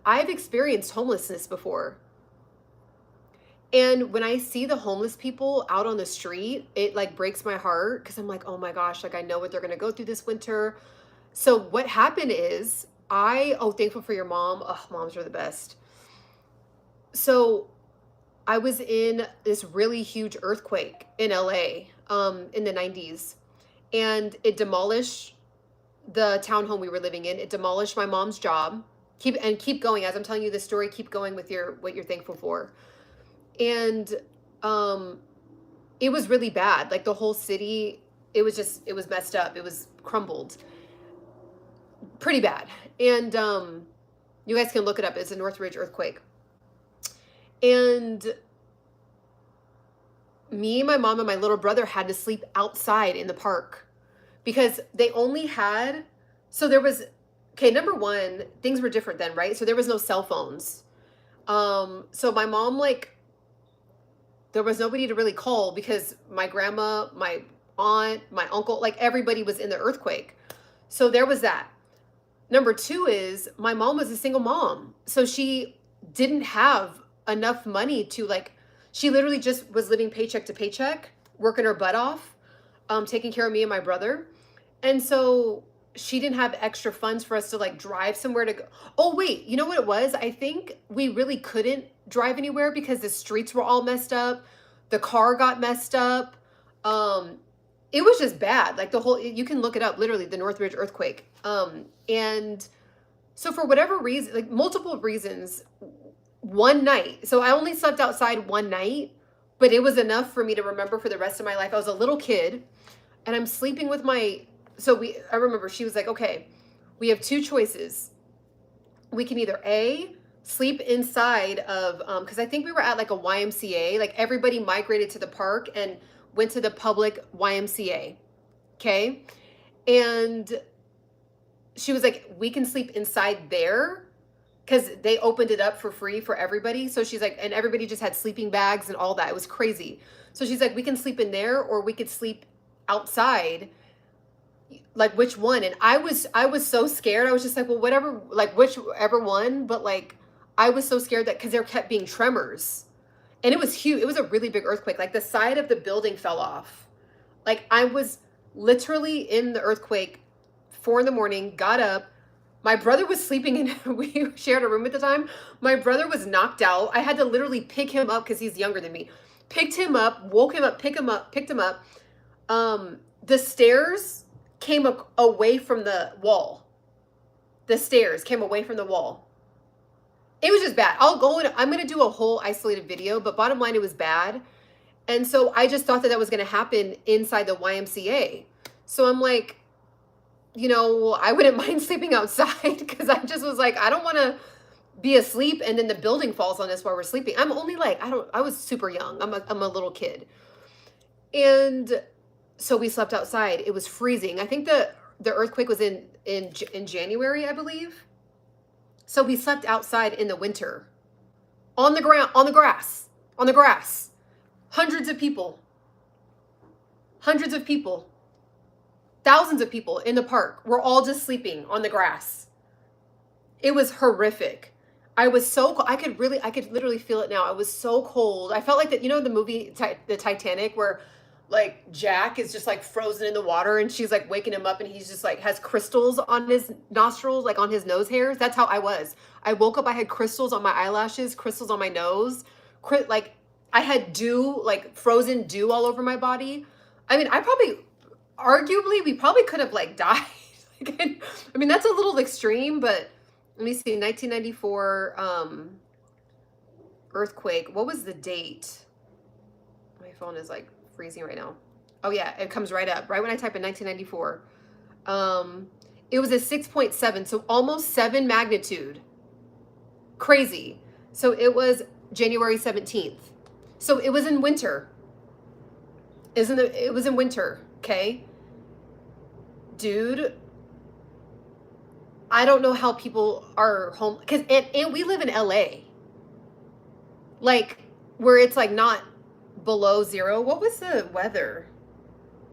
I've experienced homelessness before. And when I see the homeless people out on the street, it like breaks my heart because I'm like, oh my gosh, like I know what they're going to go through this winter. So what happened is thankful for your mom. Oh, moms are the best. So I was in this really huge earthquake in LA in the 90s, and it demolished the townhome we were living in. It demolished my mom's job. Keep going as I'm telling you this story. Keep going with what you're thankful for. And it was really bad. Like the whole city, it was messed up. It was crumbled. Pretty bad. And you guys can look it up. It's a Northridge earthquake. And me, my mom, and my little brother had to sleep outside in the park because they only had, number one, things were different then, right? So there was no cell phones. So my mom, there was nobody to really call because my grandma, my aunt, my uncle, everybody was in the earthquake. So there was that. Number two is my mom was a single mom. So she didn't have enough money to she literally just was living paycheck to paycheck, working her butt off, taking care of me and my brother. And so she didn't have extra funds for us to drive somewhere to go. Oh, wait, you know what it was? I think we really couldn't drive anywhere because the streets were all messed up. The car got messed up. It was just bad. You can look it up, literally the Northridge earthquake. And so for whatever reason, multiple reasons, one night, so I only slept outside one night, but it was enough for me to remember for the rest of my life. I was a little kid and I'm sleeping with I remember she was like, okay, we have two choices. We can either sleep inside of, cause I think we were at a YMCA, everybody migrated to the park and went to the public YMCA. Okay. And she was like, we can sleep inside there because they opened it up for free for everybody. So she's like, and everybody just had sleeping bags and all that. It was crazy. So she's like, we can sleep in there or we could sleep outside. Which one? And I was so scared. I was just like, well, whatever, whichever one. But I was so scared that because there kept being tremors and it was huge. It was a really big earthquake. The side of the building fell off. I was literally in the earthquake, 4 a.m, got up. My brother was sleeping in, we shared a room at the time. My brother was knocked out. I had to literally pick him up because he's younger than me. Picked him up, woke him up, picked him up. The stairs came away from the wall. The stairs came away from the wall. It was just bad. I'm going to do a whole isolated video, but bottom line, it was bad. And so I just thought that was going to happen inside the YMCA. So I'm like, I wouldn't mind sleeping outside because I just was like, I don't want to be asleep and then the building falls on us while we're sleeping. I'm only I was super young. I'm a little kid. And so we slept outside. It was freezing. I think the earthquake was in January, I believe. So we slept outside in the winter on the ground, on the grass. Hundreds of people. Thousands of people in the park were all just sleeping on the grass. It was horrific. I was so cold. I could literally feel it now. I was so cold. I felt like that, the movie, the Titanic, where Jack is just frozen in the water and she's waking him up and he's just has crystals on his nostrils, on his nose hairs. That's how I was. I woke up, I had crystals on my eyelashes, crystals on my nose. I had dew, frozen dew all over my body. I mean, arguably, we probably could have died. I mean, that's a little extreme, but let me see, 1994 earthquake. What was the date? My phone is freezing right now. Oh yeah, it comes right up. Right when I type in 1994. It was a 6.7, so almost 7 magnitude. Crazy. So it was January 17th. So it was in winter. It was in winter, okay? Dude, I don't know how people are home, because and we live in LA, where it's not below zero. What was the weather?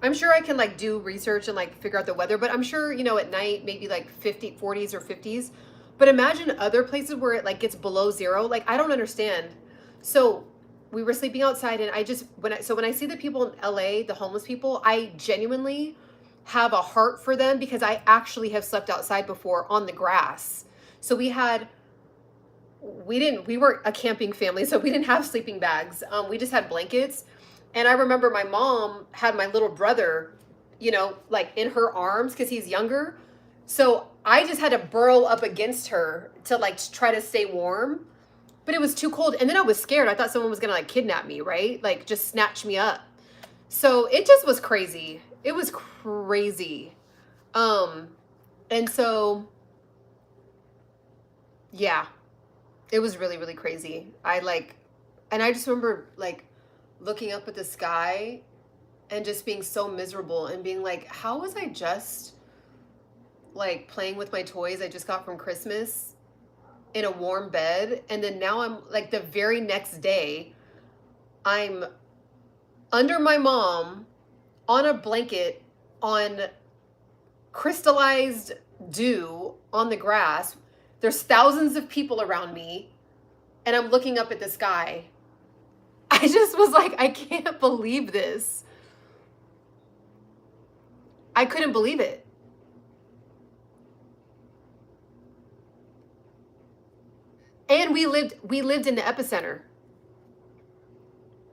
I'm sure I can do research and figure out the weather, but I'm sure at night maybe 40s or 50s. But imagine other places where it like gets below zero. Like, I don't understand. So we were sleeping outside, and I just when I see the people in LA, the homeless people, I genuinely have a heart for them because I actually have slept outside before on the grass. So we weren't a camping family, so we didn't have sleeping bags. We just had blankets. And I remember my mom had my little brother, like in her arms because he's younger. So I just had to burrow up against her to like try to stay warm. But it was too cold. And then I was scared. I thought someone was going to like kidnap me, right? Like just snatch me up. So it just was crazy. It was crazy. And so, yeah, it was really, really crazy. And I just remember like looking up at the sky and just being so miserable and being like, how was I just like playing with my toys I just got from Christmas in a warm bed? And then now I'm like the very next day, I'm under my mom on a blanket on crystallized dew on the grass. There's thousands of people around me, and I'm looking up at the sky. I just was like, I can't believe this. I couldn't believe it. And we lived in the epicenter.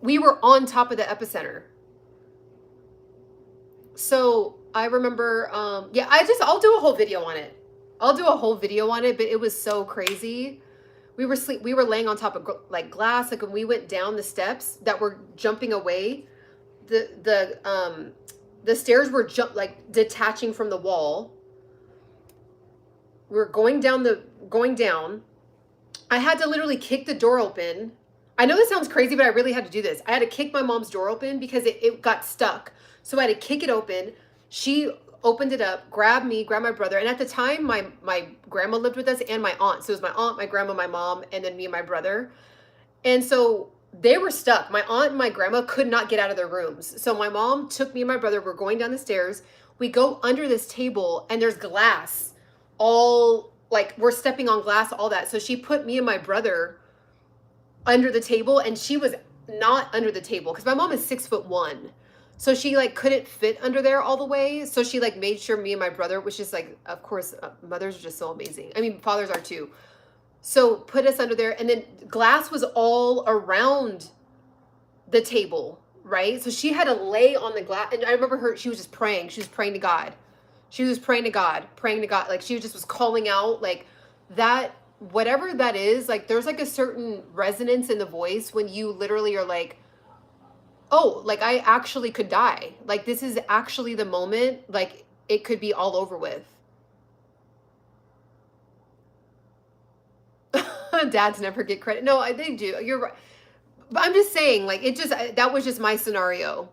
We were on top of the epicenter. So I remember, I'll do a whole video on it. But it was so crazy. We were laying on top of like glass. Like when we went down the steps that were jumping away, the stairs were detaching from the wall. We were going down. I had to literally kick the door open. I know this sounds crazy, but I really had to do this. I had to kick my mom's door open because it got stuck. So I had to kick it open. She opened it up, grabbed my brother. And at the time, my grandma lived with us and my aunt. So it was my aunt, my grandma, my mom, and then me and my brother. And so they were stuck. My aunt and my grandma could not get out of their rooms. So my mom took me and my brother. We're going down the stairs. We go under this table and there's glass all like we're stepping on glass, all that. So she put me and my brother under the table, and she was not under the table because my mom is 6'1". So she like couldn't fit under there all the way. So she like made sure me and my brother, which is like, of course, mothers are just so amazing. I mean, fathers are too. So put us under there, and then glass was all around the table, right? So she had to lay on the glass. And I remember she was just praying. She was praying to God. Like she just was calling out like that, whatever that is, like there's like a certain resonance in the voice when you literally are like, oh, like I actually could die. Like this is actually the moment, like it could be all over with. Dads never get credit. No, they do. You're right. But I'm just saying, like, that was just my scenario.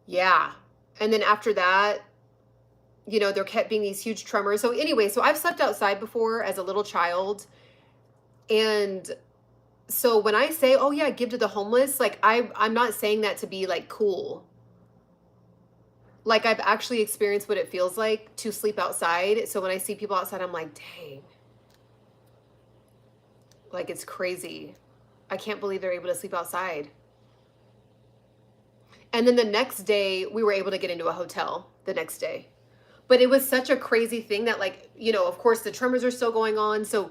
Yeah. And then after that, there kept being these huge tremors. So anyway, so I've slept outside before as a little child. And so when I say, oh yeah, give to the homeless, like I'm not saying that to be like cool. Like I've actually experienced what it feels like to sleep outside. So when I see people outside, I'm like, dang. Like it's crazy. I can't believe they're able to sleep outside. And then the next day, we were able to get into a hotel the next day. But it was such a crazy thing that like, of course the tremors are still going on. So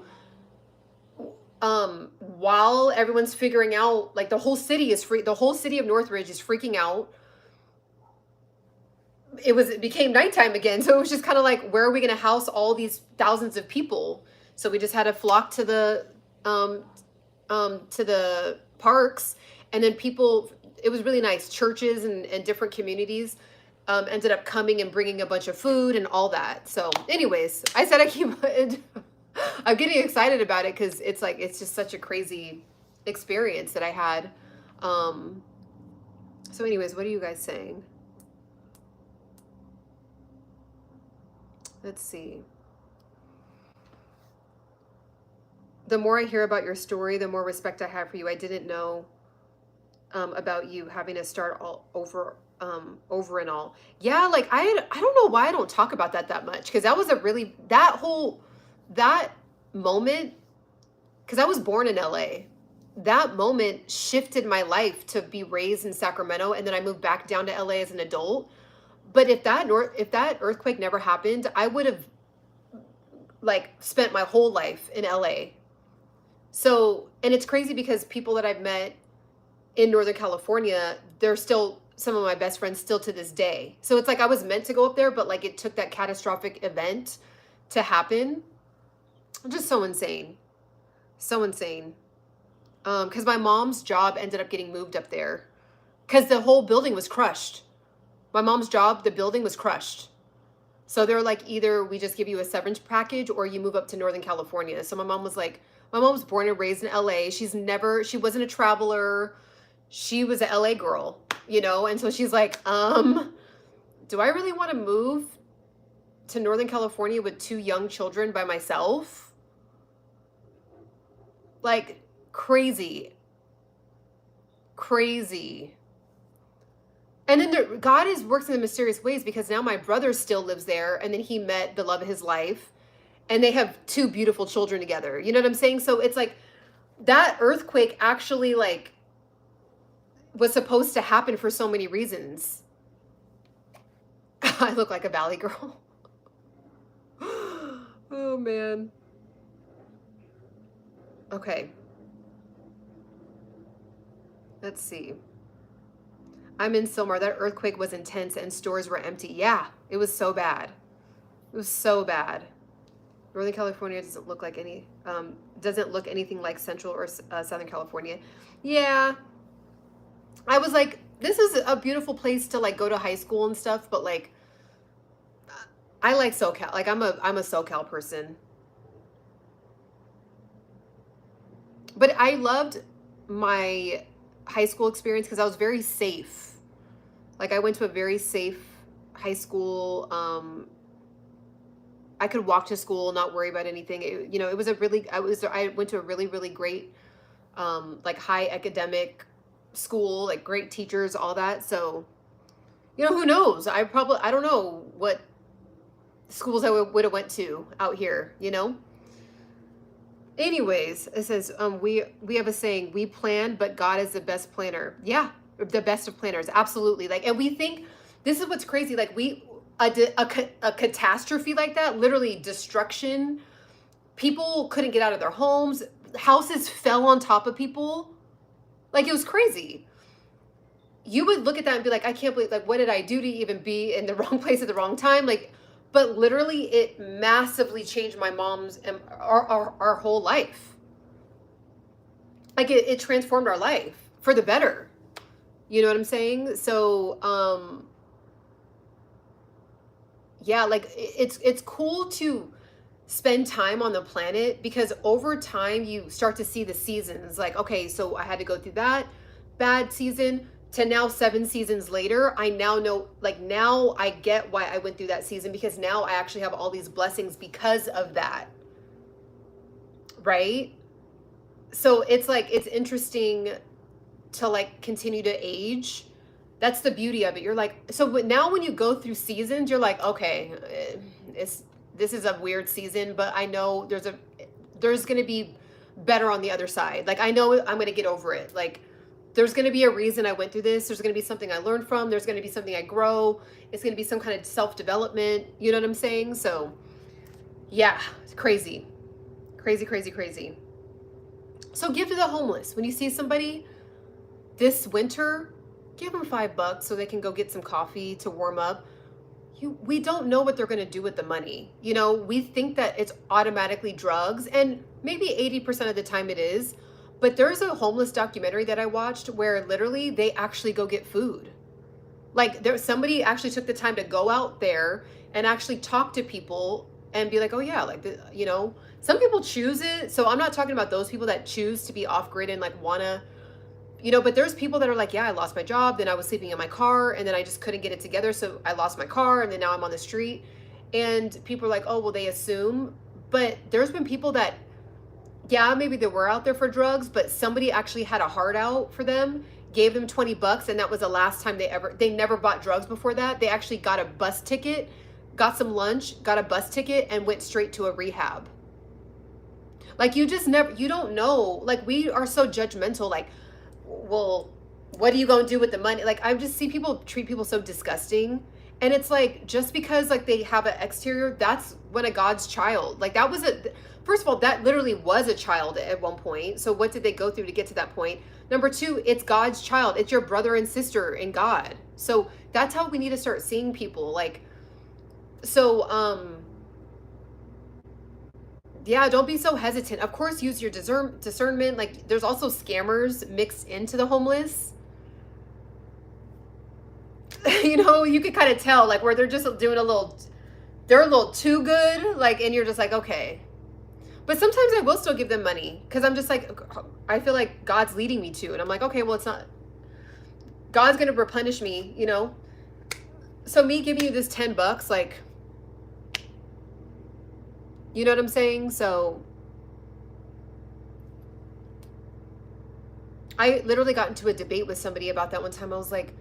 while everyone's figuring out, like the whole city of Northridge is freaking out. It became nighttime again. So it was just kind of like, where are we going to house all these thousands of people? So we just had to flock to the parks, and then people, it was really nice. Churches and different communities ended up coming and bringing a bunch of food and all that. So anyways, I said I'm getting excited about it because it's just such a crazy experience that I had. So anyways, what are you guys saying? Let's see. The more I hear about your story, the more respect I have for you. I didn't know about you having to start all over over and all. Yeah, like I don't know why I don't talk about that much, because that was a really, that moment, because I was born in LA. That moment shifted my life to be raised in Sacramento, and then I moved back down to LA as an adult. But if that earthquake never happened, I would have like spent my whole life in LA. So, and it's crazy because people that I've met in Northern California, they're still some of my best friends still to this day. So it's like I was meant to go up there, but like it took that catastrophic event to happen. Just so insane. So insane. Because my mom's job ended up getting moved up there because the whole building was crushed. My mom's job, the building was crushed. So they're like, either we just give you a severance package or you move up to Northern California. So my mom was born and raised in LA. She wasn't a traveler. She was an LA girl, you know? And so she's like, do I really want to move to Northern California with 2 young children by myself? Like, crazy. And then God works in mysterious ways, because now my brother still lives there, and then he met the love of his life, and they have 2 beautiful children together. You know what I'm saying? So it's like that earthquake actually like was supposed to happen for so many reasons. I look like a Valley girl. Oh man. Okay. Let's see. I'm in Silmar. That earthquake was intense and stores were empty. Yeah, it was so bad. It was so bad. Northern California doesn't look anything like Central or Southern California. Yeah. I was like, this is a beautiful place to like go to high school and stuff, but like, I like SoCal. Like I'm a SoCal person. But I loved my high school experience because I was very safe. Like I went to a very safe high school. I could walk to school, not worry about anything. I went to a really, really great, like high academic school, like great teachers, all that. So, who knows? I don't know what schools I would have went to out here, Anyways, it says, we have a saying, we plan, but God is the best planner. Yeah, the best of planners. Absolutely. Like, and we think, this is what's crazy. Like a catastrophe like that, literally destruction. People couldn't get out of their homes. Houses fell on top of people. Like, it was crazy. You would look at that and be like, I can't believe, like, what did I do to even be in the wrong place at the wrong time? Like, but literally it massively changed my mom's and our whole life. Like it transformed our life for the better. You know what I'm saying? So, yeah, like it's cool to spend time on the planet, because over time you start to see the seasons. Like, okay, so I had to go through that bad season to now 7 seasons later, I now know, like now I get why I went through that season, because now I actually have all these blessings because of that. Right? So it's like, it's interesting to like continue to age. That's the beauty of it. You're like, so now when you go through seasons, you're like, okay, this is a weird season, but I know there's going to be better on the other side. Like, I know I'm going to get over it. Like, there's going to be a reason I went through this. There's going to be something I learned from. There's going to be something I grow. It's going to be some kind of self-development. You know what I'm saying? So yeah, it's crazy. Crazy. So give to the homeless. When you see somebody this winter, give them $5 so they can go get some coffee to warm up. We don't know what they're going to do with the money. We think that it's automatically drugs, and maybe 80% of the time it is. But there's a homeless documentary that I watched where literally they actually go get food. Like somebody actually took the time to go out there and actually talk to people and be like, oh yeah, like, some people choose it. So I'm not talking about those people that choose to be off grid and like wanna, but there's people that are like, yeah, I lost my job. Then I was sleeping in my car and then I just couldn't get it together. So I lost my car and then now I'm on the street. And people are like, oh, well, they assume. But there's been people that, yeah, maybe they were out there for drugs, but somebody actually had a heart out for them gave them $20, and that was the last time they never bought drugs before that. They actually got a bus ticket, got some lunch, got a bus ticket, and went straight to a rehab. Like, you don't know. Like, we are so judgmental. Like, well, what are you going to do with the money? Like, I just see people treat people so disgusting. And it's like, just because like they have an exterior, that's when a God's child. Like, that was first of all, that literally was a child at one point. So what did they go through to get to that point? Number two, it's God's child. It's your brother and sister in God. So that's how we need to start seeing people. Like, so, yeah, don't be so hesitant. Of course, use your discernment. Like, there's also scammers mixed into the homeless. You know, you could kind of tell, like, where they're just doing they're a little too good. Like, and you're just like, okay. But sometimes I will still give them money because I'm just like, I feel like God's leading me to. And I'm like, okay, well, it's not. God's going to replenish me, you know? So me giving you this $10, like, you know what I'm saying? So I literally got into a debate with somebody about that one time. I was like,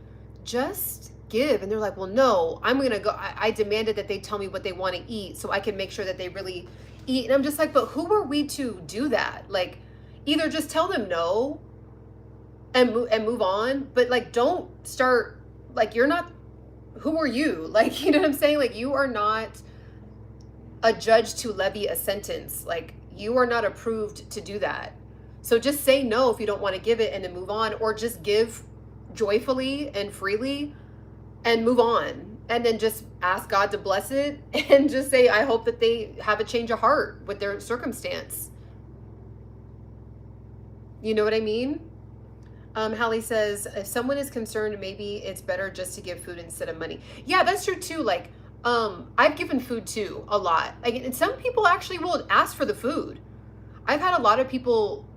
just give. And they're like, well, no, I'm going to go. I demanded that they tell me what they want to eat so I can make sure that they really eat. And I'm just like, but who are we to do that? Like, either just tell them no and move on. But like, don't start, like, you're not, who are you? Like, you know what I'm saying? Like, you are not a judge to levy a sentence. Like, you are not approved to do that. So just say no if you don't want to give it and then move on, or just give joyfully and freely and move on, and then just ask God to bless it and just say, I hope that they have a change of heart with their circumstance. You know what I mean? Hallie says, if someone is concerned, maybe it's better just to give food instead of money. Yeah, that's true too. Like, I've given food too, a lot. Like, and some people actually will ask for the food. I've had a lot of people,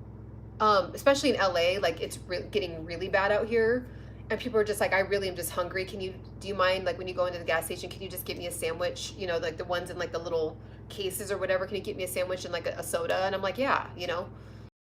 especially in LA, like, it's getting really bad out here. And people are just like, I really am just hungry. Do you mind, like, when you go into the gas station, can you just give me a sandwich? You know, like the ones in like the little cases or whatever. Can you get me a sandwich and like a soda? And I'm like, yeah, you know.